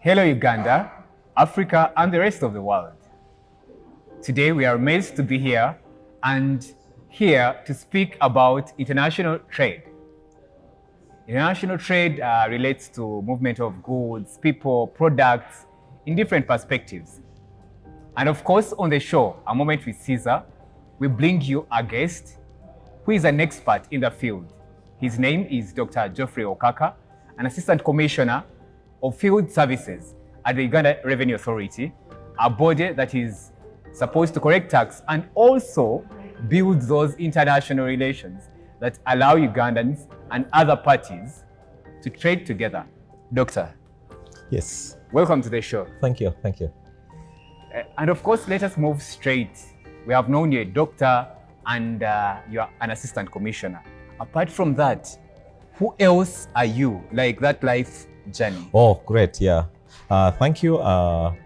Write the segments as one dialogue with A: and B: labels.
A: Hello Uganda, Africa and the rest of the world. Today we are amazed to be here to speak about international trade. International trade relates to movement of goods, people, products in different perspectives. And of course on the show, A Moment with Caesar, we bring you a guest who is an expert in the field. His name is Dr. Geofrey Okaka, an Assistant Commissioner of Field Services at the Uganda Revenue Authority, a body that is supposed to collect tax and also build those international relations that allow Ugandans and other parties to trade together. Doctor.
B: Yes.
A: Welcome to the show.
B: Thank you. Thank you.
A: And of course, let us move straight. We have known you're a doctor and you're an assistant commissioner. Apart from that, who else are you, like that life journey?
B: Oh, great. Yeah. Thank you. I'm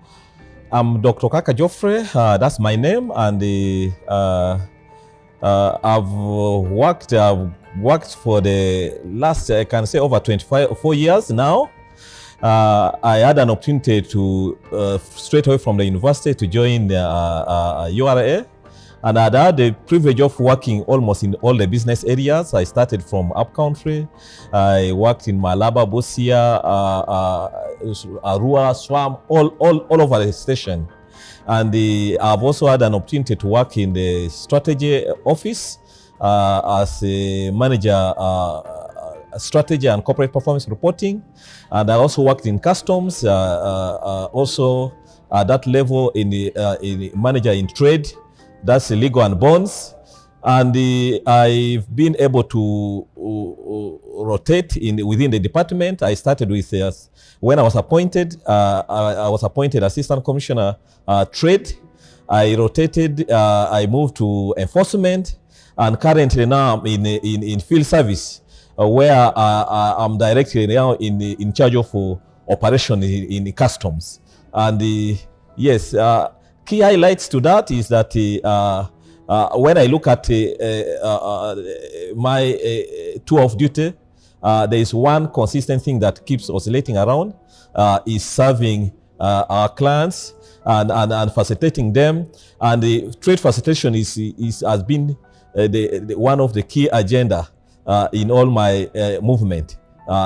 B: Dr. Okaka Geofrey. That's my name. And I've worked for the last, I can say, over 4 years now. I had an opportunity to, straight away from the university, to join the URA. And I had the privilege of working almost in all the business areas. I started from upcountry. I worked in Malaba, Busia, Arua, Swam, all over the station. And I've also had an opportunity to work in the strategy office as a manager, strategy and corporate performance reporting. And I also worked in customs, also at that level in the manager in trade. That's legal and bonds. And I've been able to rotate within the department. I started with, when I was appointed, Assistant Commissioner Trade. I rotated, I moved to enforcement, and currently now I'm in field service, where I'm directly now in charge of operation in customs. And yes, key highlights to that is that when I look at my tour of duty, there is one consistent thing that keeps oscillating around, is serving our clients and facilitating them. And the trade facilitation has been one of the key agenda in all my movement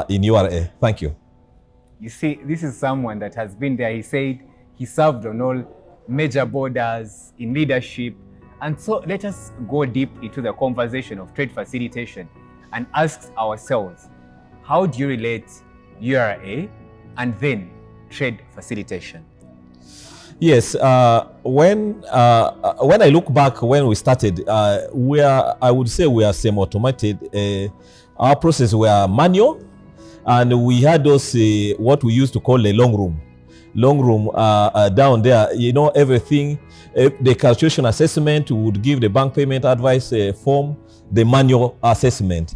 B: in URA. Thank you.
A: You see, this is someone that has been there. He said he served on all major borders in leadership. And so let us go deep into the conversation of trade facilitation and ask ourselves, how do you relate URA and then trade facilitation?
B: Yes, when I look back when we started, I would say we are semi-automated. Our processes were manual, and we had those what we used to call the long room down there. You know, everything, the calculation assessment would give the bank payment advice form, the manual assessment.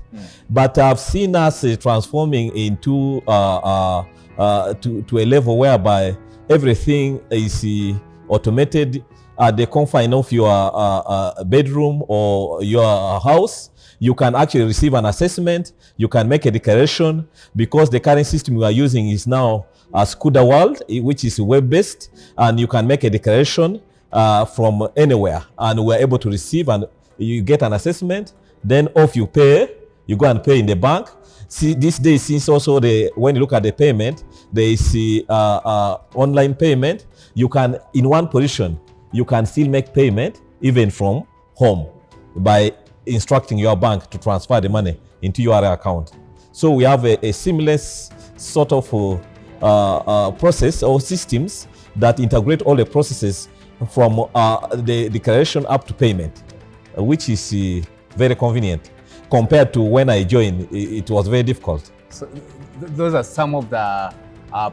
B: But I've seen us transforming into to a level whereby everything is automated at the confine of your bedroom or your house. You can actually receive an assessment. You can make a declaration, because the current system we are using is now Scuda World, which is web-based, and you can make a declaration from anywhere, and we're able to receive, and you get an assessment. Then off you pay, you go and pay in the bank. See, these days, since also when you look at the payment, there is online payment. You can, in one position, you can still make payment even from home by instructing your bank to transfer the money into your account. So we have a seamless sort of process or systems that integrate all the processes from the declaration up to payment, which is very convenient. Compared to when I joined, it was very difficult.
A: So those are some of the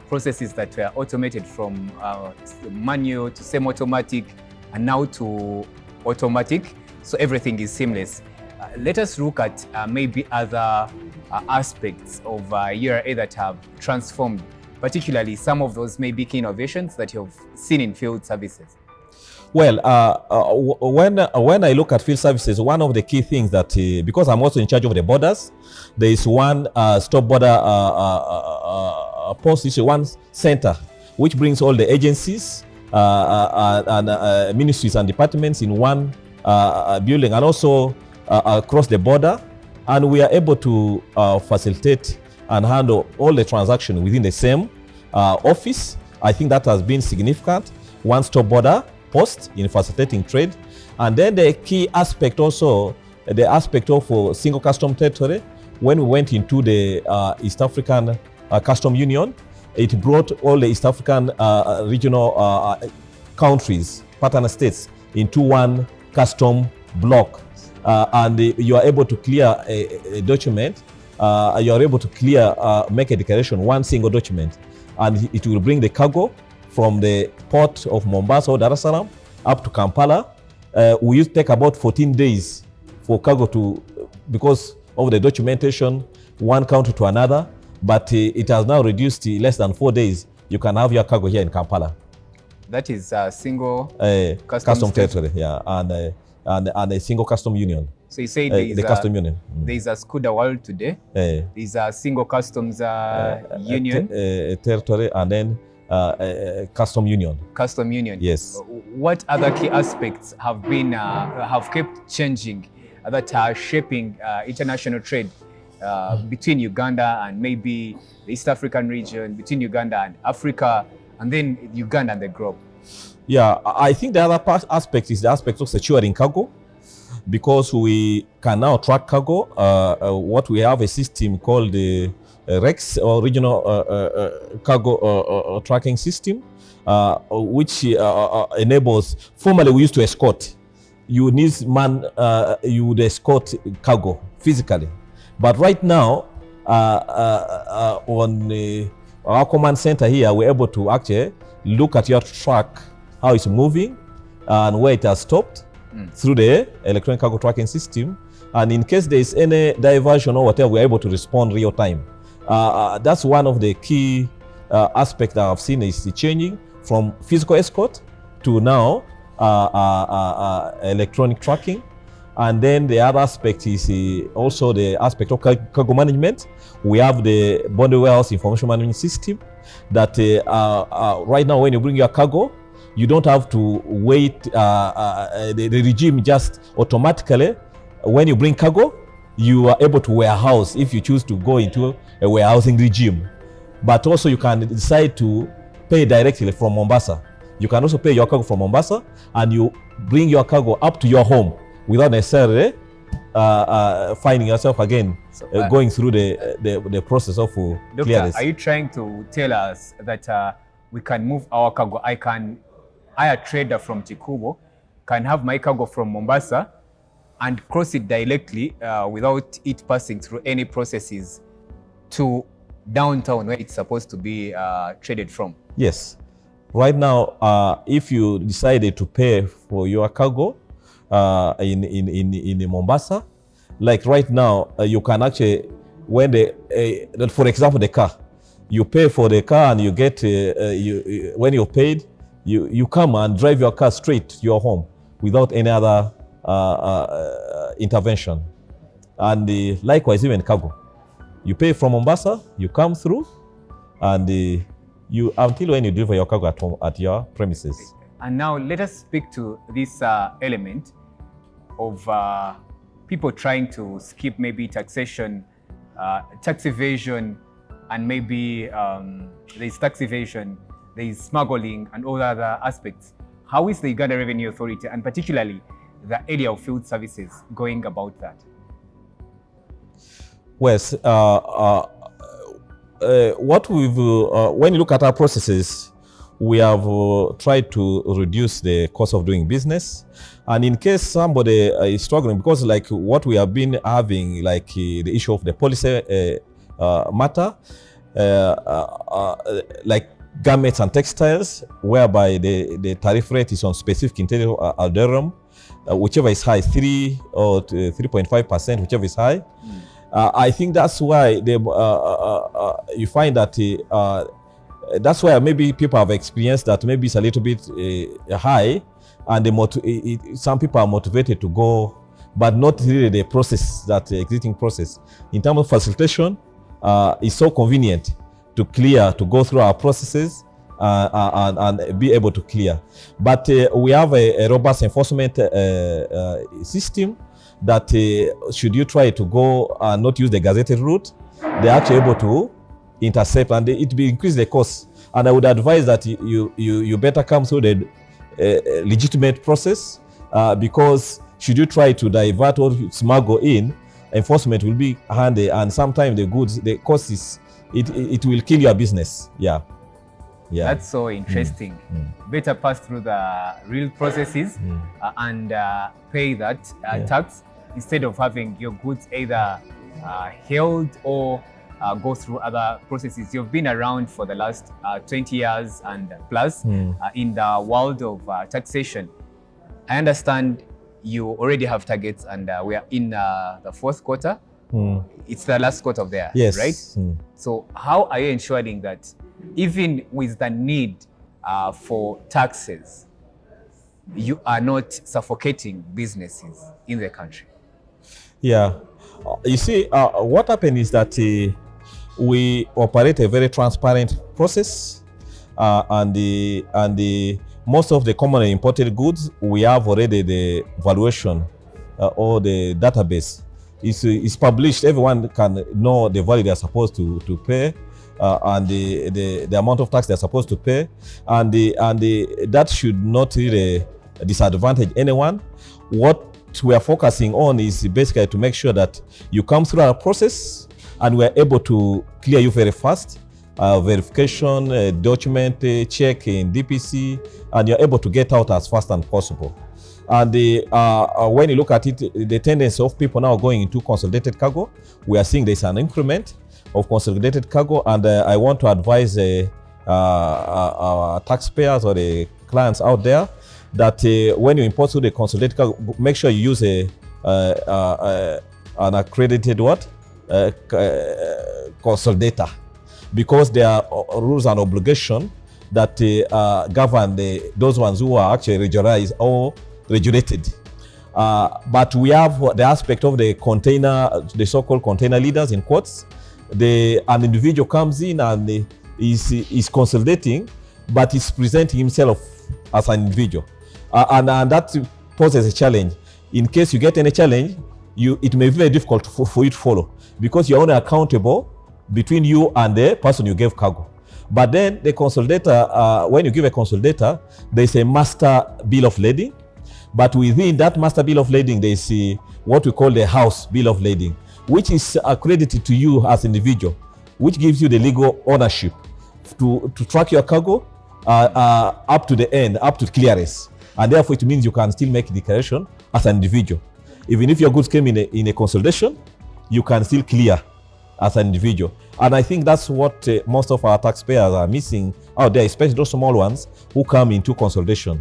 A: processes that were automated from manual to semi-automatic and now to automatic. So everything is seamless. Let us look at maybe other aspects of URA that have transformed, particularly some of those maybe key innovations that you've seen in field services.
B: Well, when I look at field services, one of the key things that, because I'm also in charge of the borders, there is one stop border post, one center which brings all the agencies and ministries and departments in one building, and also across the border. And we are able to facilitate and handle all the transactions within the same office. I think that has been significant. One-stop border post in facilitating trade. And then the key aspect also, the aspect of single custom territory. When we went into the East African Custom Union, it brought all the East African regional countries, partner states, into one custom block. And you are able to clear a document, you are able to clear, make a declaration, one single document, and it will bring the cargo from the port of Mombasa or Dar es Salaam up to Kampala. We used to take about 14 days for cargo to, because of the documentation, one country to another, but it has now reduced to less than 4 days. You can have your cargo here in Kampala.
A: That is a single
B: custom territory, yeah, and a single custom union.
A: So you say there is
B: the custom union.
A: There is a Scuda world today. There is a single customs union,
B: territory, and then custom union.
A: Custom union.
B: Yes.
A: What other key aspects have been have kept changing that are shaping international trade between Uganda and maybe the East African region, between Uganda and Africa, and then Uganda and the globe?
B: Yeah, I think the other aspect is the aspect of securing cargo, because we can now track cargo. What we have a system called the REX, or regional cargo tracking system, which enables. Formerly, we used to escort. You need you would escort cargo physically, but right now, on our command center here, we're able to actually look at your truck, how it's moving and where it has stopped through the electronic cargo tracking system. And in case there is any diversion or whatever, we're able to respond real time. That's one of the key aspects that I've seen is changing from physical escort to now electronic tracking. And then the other aspect is also the aspect of cargo management. We have the bonded warehouse information management system that right now when you bring your cargo, you don't have to wait. The regime just automatically, when you bring cargo, you are able to warehouse if you choose to go into a warehousing regime. But also you can decide to pay directly from Mombasa. You can also pay your cargo from Mombasa, and you bring your cargo up to your home without necessarily finding yourself again going through the process of clearance.
A: Doctor, are you trying to tell us that we can move our cargo? I, a trader from Chikubo, can have my cargo from Mombasa and cross it directly without it passing through any processes to downtown where it's supposed to be traded from?
B: Yes. Right now, if you decided to pay for your cargo in Mombasa, like right now, you can actually, when for example, the car, you pay for the car and you get, when you're paid, you come and drive your car straight to your home without any other intervention. And likewise, even cargo, you pay from Mombasa, you come through, and you until when you deliver your cargo at home at your premises.
A: And now let us speak to this element of people trying to skip maybe taxation, tax evasion, and maybe there's tax evasion, there's smuggling and all other aspects. How is the Uganda Revenue Authority, and particularly the area of field services, going about that? Well,
B: what we've, when you look at our processes, we have tried to reduce the cost of doing business. And in case somebody is struggling, because like what we have been having, like the issue of the policy matter, like garments and textiles, whereby the tariff rate is on specific intelligent algorithm, whichever is high, 3 or 3.5%, whichever is high. I think that's why you find that that's why maybe people have experienced that maybe it's a little bit high, and some people are motivated to go, but not really the process, that existing process. In terms of facilitation, it's so convenient to go through our processes and be able to clear. But we have a robust enforcement system that should you try to go and not use the gazetted route, they're actually able to intercept, and it will increase the cost. And I would advise that you better come through the legitimate process, because should you try to divert or smuggle in, enforcement will be handy, and sometimes the goods, the cost is, it will kill your business. Yeah.
A: That's so interesting. Better pass through the real processes and pay that tax, instead of having your goods either held or go through other processes. You've been around for the last 20 years and plus in the world of taxation. I understand you already have targets, and we are in the fourth quarter. It's the last quarter of the year,
B: yes,
A: right? So how are you ensuring that even with the need for taxes, you are not suffocating businesses in the country?
B: Yeah, you see, what happened is that we operate a very transparent process, and most of the commonly imported goods, we have already the valuation or the database. It's published. Everyone can know the value they're supposed to pay, and the amount of tax they're supposed to pay, and that should not really disadvantage anyone. What we are focusing on is basically to make sure that you come through our process, and we're able to clear you very fast. Verification, document check in DPC, and you're able to get out as fast as possible. And when you look at it, the tendency of people now going into consolidated cargo, we are seeing there's an increment of consolidated cargo, and I want to advise our taxpayers or the clients out there that when you import through the consolidated cargo, make sure you use an accredited consolidator, because there are rules and obligations that govern those ones who are actually regionalized or regulated. But we have the aspect of the container, the so-called container leaders in quotes. An individual comes in and is consolidating, but is presenting himself as an individual. And that poses a challenge. In case you get any challenge, it may be very difficult for you to follow, because you're only accountable between you and the person you gave cargo. But then the consolidator, when you give a consolidator, there's a master bill of lading. But within that master bill of lading, there is what we call the house bill of lading, which is accredited to you as an individual, which gives you the legal ownership to track your cargo up to the end, up to clearance. And therefore, it means you can still make a declaration as an individual. Even if your goods came in a consolidation, you can still clear as an individual. And I think that's what most of our taxpayers are missing out there, especially those small ones who come into consolidation.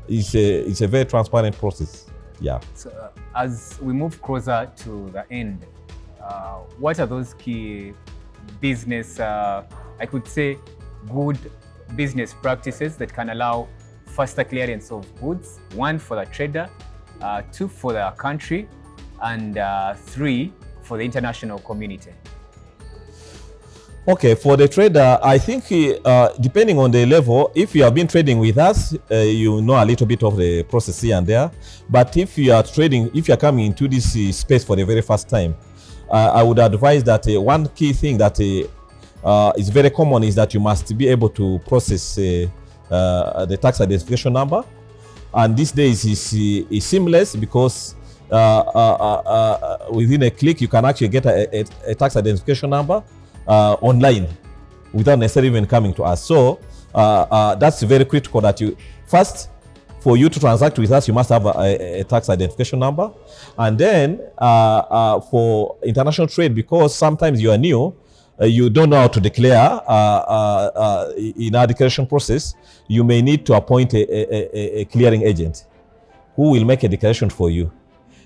B: It's a very transparent process. Yeah. So
A: as we move closer to the end, what are those key business, I could say, good business practices that can allow faster clearance of goods? One, for the trader, two, for the country, and three, for the international community.
B: Okay, for the trader, I think depending on the level, if you have been trading with us, you know a little bit of the process here and there. But if you are trading, if you are coming into this space for the very first time, I would advise that one key thing that is very common is that you must be able to process the tax identification number. And these days is seamless, because within a click you can actually get a tax identification number online without necessarily even coming to us. So that's very critical that you first, for you to transact with us, you must have a tax identification number. And then for international trade, because sometimes you are new, you don't know how to declare in our declaration process, you may need to appoint a clearing agent who will make a declaration for you.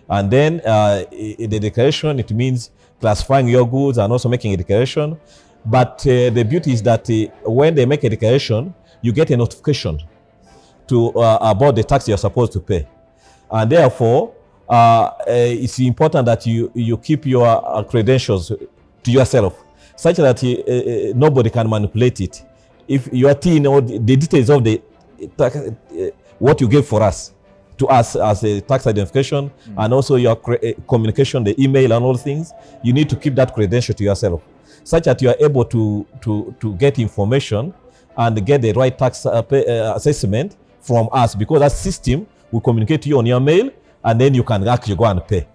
B: And then the declaration, it means classifying your goods and also making a declaration. But the beauty is that when they make a declaration, you get a notification about the tax you're supposed to pay. And therefore, it's important that you keep your credentials to yourself, such that nobody can manipulate it if you are seeing all the details of the what you gave for us to us as a tax identification, and also your communication, the email and all things, you need to keep that credential to yourself, such that you are able to get information and get the right tax assessment from us, because that system will communicate to you on your mail, and then you can actually go and pay.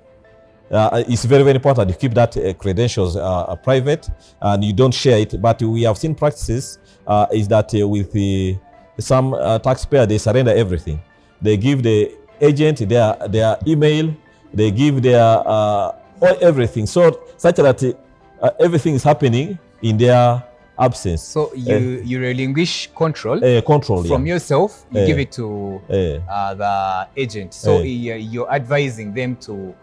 B: It's very, very important to keep that credentials private and you don't share it. But we have seen practices is that with some taxpayer, they surrender everything. They give the agent their email, they give their everything, so such that everything is happening in their absence.
A: So you relinquish control from yourself, you give it to the agent. So you're advising them to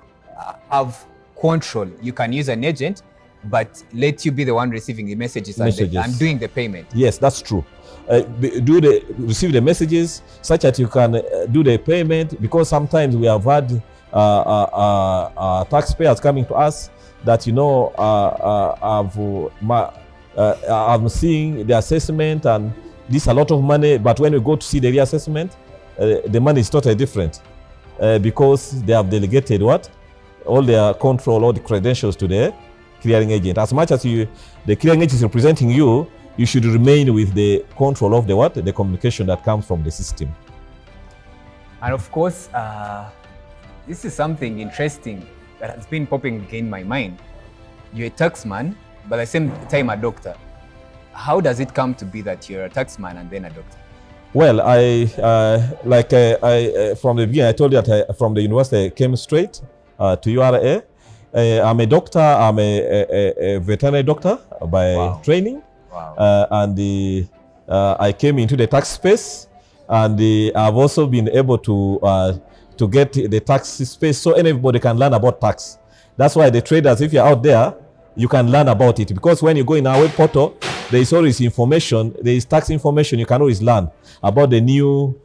A: have control. You can use an agent, but let you be the one receiving the messages. And doing the payment. Yes,
B: that's true. Receive the messages such that you can do the payment, because sometimes we have had taxpayers coming to us that, you know, I'm seeing the assessment and this a lot of money, but when we go to see the reassessment, the money is totally different because they have delegated all their control, all the credentials to the clearing agent. As much as the clearing agent is representing you, you should remain with the control of the communication that comes from the system.
A: And of course, this is something interesting that has been popping in my mind. You're a taxman, but at the same time a doctor. How does it come to be that you're a taxman and then a doctor?
B: Well, from the beginning, I told you that from the university I came straight to URA. I'm a doctor. I'm a veterinary doctor by training. Wow. And I came into the tax space, and I've also been able to get the tax space so anybody can learn about tax. That's why the traders, if you're out there, you can learn about it, because when you go in our web portal, there is always information. There is tax information. You can always learn about the new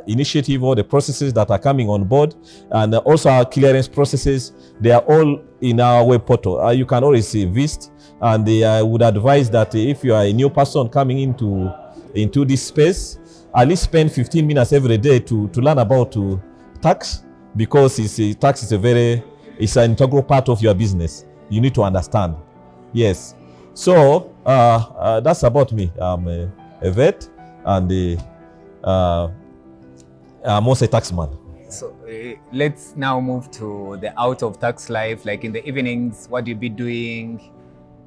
B: initiative or the processes that are coming on board, and also our clearance processes. They are all in our web portal. You can always visit, and I would advise that if you are a new person coming into this space, at least spend 15 minutes every day to learn about tax, because tax is it's an integral part of your business. You need to understand. Yes. So that's about me. I'm a vet, and I'm also a taxman.
A: So let's now move to the out of tax life. Like in the evenings, what do you be doing?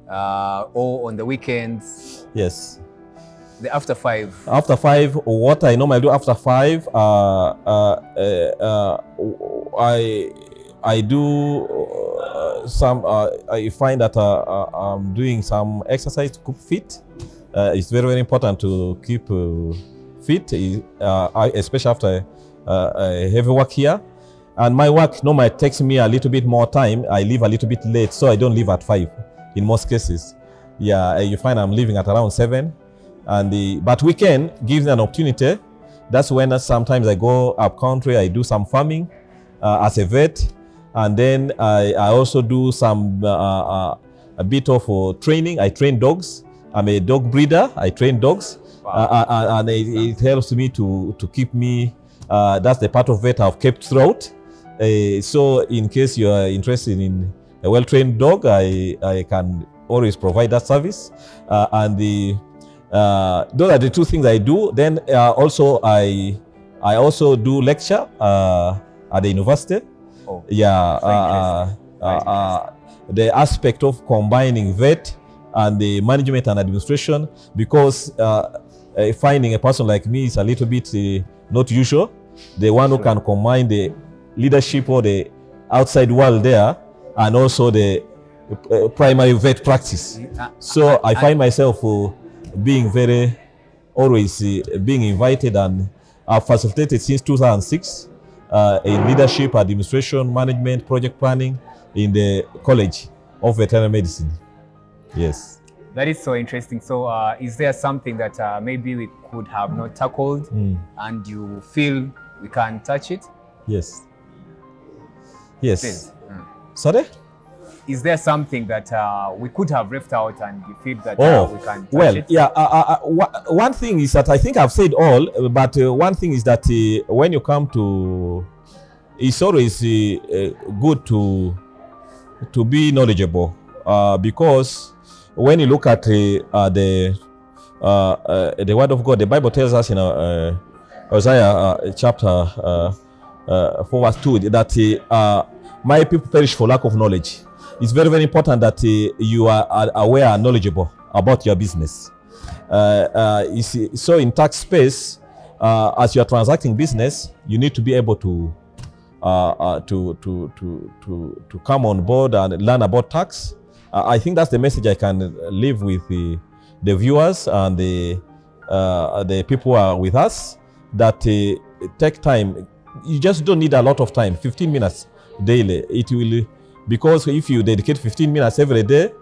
A: Or on the weekends?
B: Yes.
A: The after 5. After
B: 5, what I normally do after 5, I do some. I find that I'm doing some exercise to keep fit. It's very, very important to keep fit, especially after heavy work here. And my work normally takes me a little bit more time. I leave a little bit late, so I don't leave at 5 in most cases. Yeah, you find I'm leaving at around 7. But weekend gives me an opportunity. That's when sometimes I go up country. I do some farming as a vet. And then I also do some a bit of training. I train dogs. I'm a dog breeder. I train dogs. Wow. And it helps me to keep me. That's the part of vet I've kept throughout. So in case you are interested in a well-trained dog, I can always provide that service. Those are the two things I do. Then also I also do lecture at the university. Oh, yeah, the aspect of combining vet and the management and administration, because finding a person like me is a little bit not usual. The one who can combine the leadership or the outside world there and also the primary vet practice. So I find myself being always being invited, and I've facilitated since 2006 in leadership, administration, management, project planning in the College of Veterinary Medicine. Yes.
A: That is so interesting. So is there something that maybe we could have not tackled and you feel we can touch it?
B: Yes. Yes. Sorry?
A: is there something that we could have left out and you feel that we can touch
B: well,
A: it?
B: yeah. One thing is that I think I've said all, but one thing is that when you come to, it's always good to be knowledgeable, because when you look at the word of God, the Bible tells us in Isaiah chapter 4 verse 2 that my people perish for lack of knowledge. It's very, very important that you are aware and knowledgeable about your business. So in tax space, as you are transacting business, you need to be able to come on board and learn about tax. I think that's the message I can leave with the viewers and the people who are with us, that take time. You just don't need a lot of time, 15 minutes daily. It will, because if you dedicate 15 minutes every day,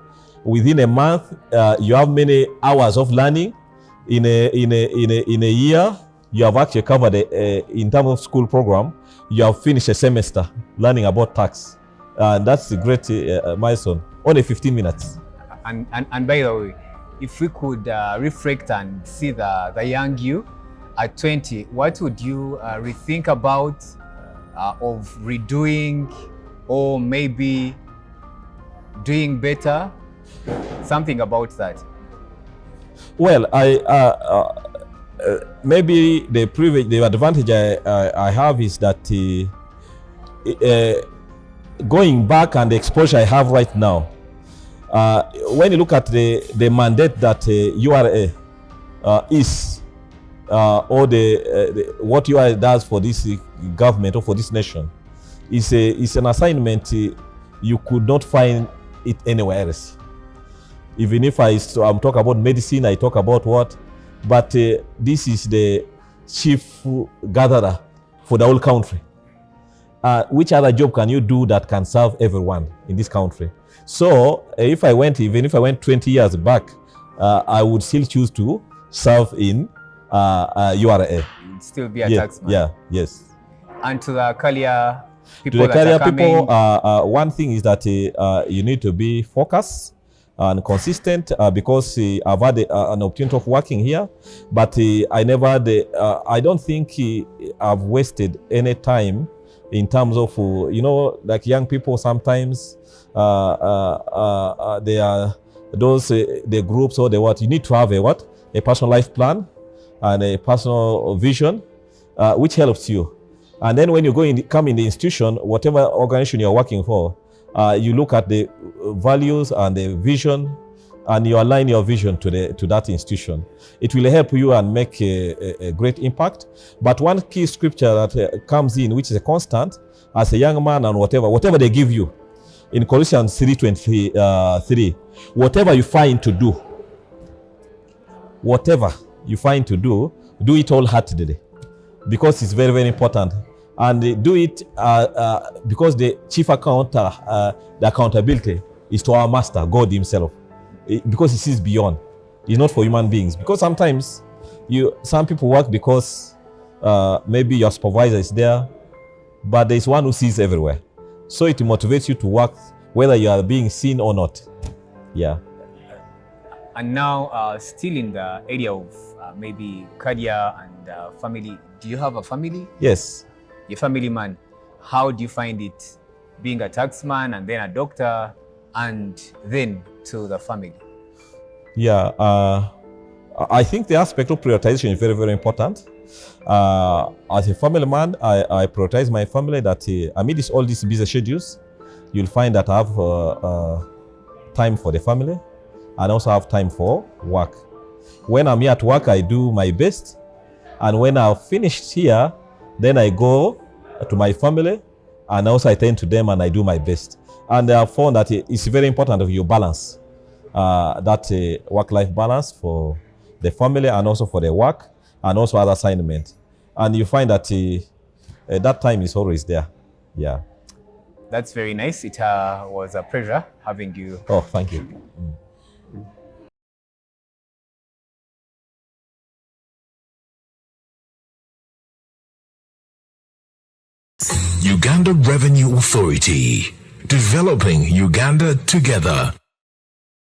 B: within a month, you have many hours of learning. In a year, you have actually covered in terms of school program, you have finished a semester learning about tax. That's a great milestone. Only 15 minutes.
A: And by the way, if we could reflect and see the young you at 20, what would you rethink about of redoing, or maybe doing better? Something about that.
B: Well, maybe the advantage I have is that going back and the exposure I have right now, when you look at the mandate that URA is, or what URA does for this government or for this nation, is an assignment you could not find it anywhere else. Even if I'm talking about medicine, I talk about what, but this is the chief gatherer for the whole country. Which other job can you do that can serve everyone in this country? So even if I went 20 years back, I would still choose to serve in URA.
A: You'd still be a taxman.
B: Yeah, yes.
A: And to the career people,
B: one thing is that you need to be focused and consistent, because I've had an opportunity of working here, but I don't think I've wasted any time in terms of, like young people sometimes, they are those, the groups or the what, you need to have a personal life plan and a personal vision, which helps you. And then when you come in the institution, whatever organization you're working for, you look at the values and the vision, and you align your vision to that institution. It will help you and make a great impact. But one key scripture that comes in, which is a constant, as a young man and whatever they give you, in Colossians 3:23, whatever you find to do, do it wholeheartedly, because it's very, very important. And do it because the chief the accountability is to our master, God himself, because he sees beyond. It's not for human beings. Because sometimes some people work because maybe your supervisor is there, but there's one who sees everywhere. So it motivates you to work whether you are being seen or not. Yeah.
A: And now, still in the area of maybe career and family, do you have a family?
B: Yes.
A: Your family man, how do you find it being a taxman and then a doctor and then to the family?
B: Yeah, I think the aspect of prioritization is very, very important. As a family man, I prioritize my family, that amidst all these busy schedules, you'll find that I have time for the family and also have time for work. When I'm here at work, I do my best. And when I've finished here, then I go to my family and also I tend to them and I do my best. And I have found that it's very important that you balance that work-life balance for the family and also for the work and also other assignments. And you find that that time is always there. Yeah.
A: That's very nice. It was a pleasure having you.
B: Oh, thank you.
C: Uganda Revenue Authority. Developing Uganda together.